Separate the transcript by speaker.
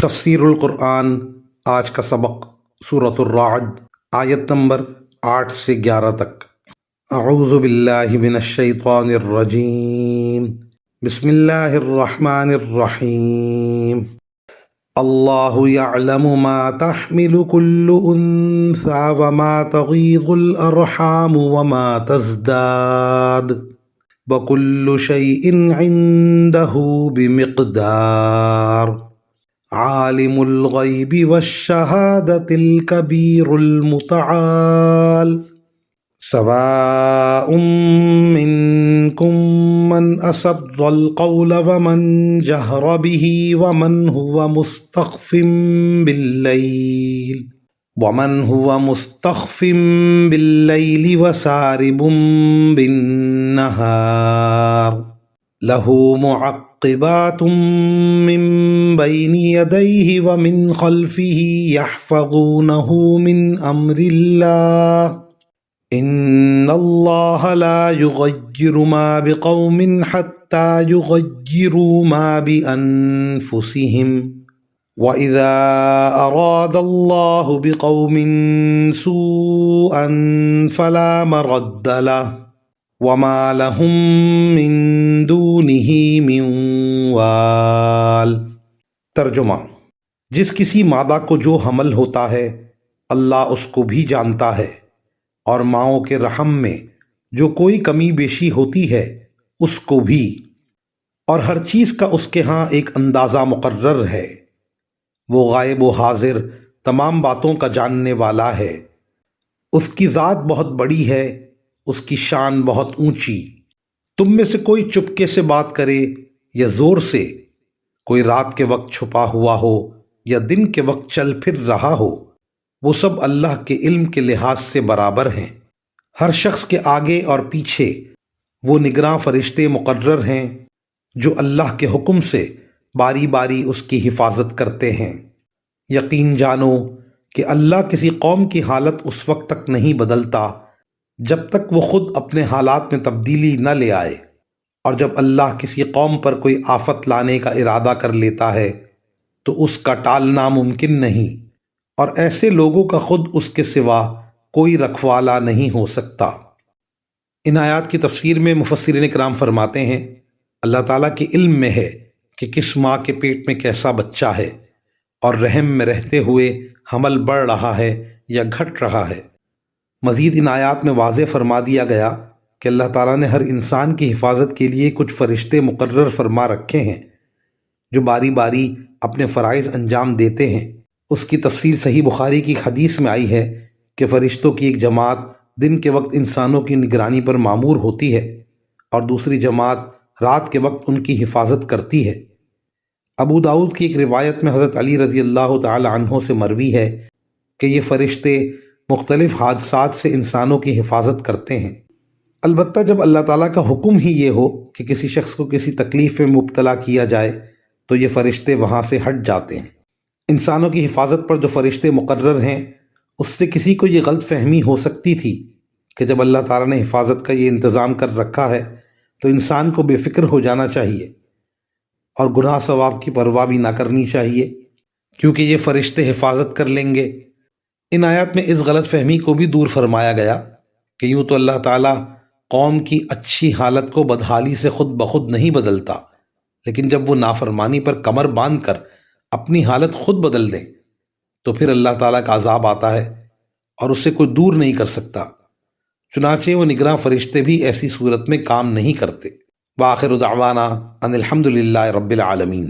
Speaker 1: تفسیر القرآن آج کا سبق سورۃ الرعد آیت نمبر 8 سے 11 تک۔ اعوذ باللہ من الشیطان الرجیم، بسم اللہ الرحمن الرحیم۔ اللہ یعلم ما تحمل کل انثی وما تغیض الارحام وما تزداد وکل شیء عنده بمقدار۔ عالم الغیب والشہادۃ الکبیر المتعال۔ سواء منکم من اسر القول ومن جہر به ومن هو مستخف باللیل وسارب بالنہار۔ له معقبات من بين يديه ومن خلفه يحفظونه من أمر الله إن الله لا يغير ما بقوم حتى يغيروا ما بأنفسهم وإذا أراد الله بقوم سوءا فلا مرد له وما لهم من دونه من وال۔ ترجمہ: جس کسی مادہ کو جو حمل ہوتا ہے اللہ اس کو بھی جانتا ہے، اور ماؤں کے رحم میں جو کوئی کمی بیشی ہوتی ہے اس کو بھی، اور ہر چیز کا اس کے ہاں ایک اندازہ مقرر ہے۔ وہ غائب و حاضر تمام باتوں کا جاننے والا ہے۔ اس کی ذات بہت بڑی ہے، اس کی شان بہت اونچی۔ تم میں سے کوئی چپکے سے بات کرے یا زور سے، کوئی رات کے وقت چھپا ہوا ہو یا دن کے وقت چل پھر رہا ہو، وہ سب اللہ کے علم کے لحاظ سے برابر ہیں۔ ہر شخص کے آگے اور پیچھے وہ نگراں فرشتے مقرر ہیں جو اللہ کے حکم سے باری باری اس کی حفاظت کرتے ہیں۔ یقین جانو کہ اللہ کسی قوم کی حالت اس وقت تک نہیں بدلتا جب تک وہ خود اپنے حالات میں تبدیلی نہ لے آئے، اور جب اللہ کسی قوم پر کوئی آفت لانے کا ارادہ کر لیتا ہے تو اس کا ٹالنا ممکن نہیں، اور ایسے لوگوں کا خود اس کے سوا کوئی رکھوالا نہیں ہو سکتا۔ ان آیات کی تفسیر میں مفسرین کرام فرماتے ہیں اللہ تعالیٰ کے علم میں ہے کہ کس ماں کے پیٹ میں کیسا بچہ ہے، اور رحم میں رہتے ہوئے حمل بڑھ رہا ہے یا گھٹ رہا ہے۔ مزید ان آیات میں واضح فرما دیا گیا کہ اللہ تعالیٰ نے ہر انسان کی حفاظت کے لیے کچھ فرشتے مقرر فرما رکھے ہیں جو باری باری اپنے فرائض انجام دیتے ہیں۔ اس کی تفصیل صحیح بخاری کی حدیث میں آئی ہے کہ فرشتوں کی ایک جماعت دن کے وقت انسانوں کی نگرانی پر مامور ہوتی ہے، اور دوسری جماعت رات کے وقت ان کی حفاظت کرتی ہے۔ ابو داؤد کی ایک روایت میں حضرت علی رضی اللہ تعالی عنہ سے مروی ہے کہ یہ فرشتے مختلف حادثات سے انسانوں کی حفاظت کرتے ہیں، البتہ جب اللہ تعالیٰ کا حکم ہی یہ ہو کہ کسی شخص کو کسی تکلیف میں مبتلا کیا جائے تو یہ فرشتے وہاں سے ہٹ جاتے ہیں۔ انسانوں کی حفاظت پر جو فرشتے مقرر ہیں اس سے کسی کو یہ غلط فہمی ہو سکتی تھی کہ جب اللہ تعالیٰ نے حفاظت کا یہ انتظام کر رکھا ہے تو انسان کو بے فکر ہو جانا چاہیے اور گناہ ثواب کی پرواہ بھی نہ کرنی چاہیے، کیونکہ یہ فرشتے حفاظت کر لیں گے۔ ان آیات میں اس غلط فہمی کو بھی دور فرمایا گیا کہ یوں تو اللہ تعالیٰ قوم کی اچھی حالت کو بدحالی سے خود بخود نہیں بدلتا، لیکن جب وہ نافرمانی پر کمر باندھ کر اپنی حالت خود بدل دیں تو پھر اللہ تعالیٰ کا عذاب آتا ہے اور اسے کوئی دور نہیں کر سکتا۔ چنانچہ وہ نگراں فرشتے بھی ایسی صورت میں کام نہیں کرتے۔ وآخر دعوانا ان الحمد للہ رب العالمین۔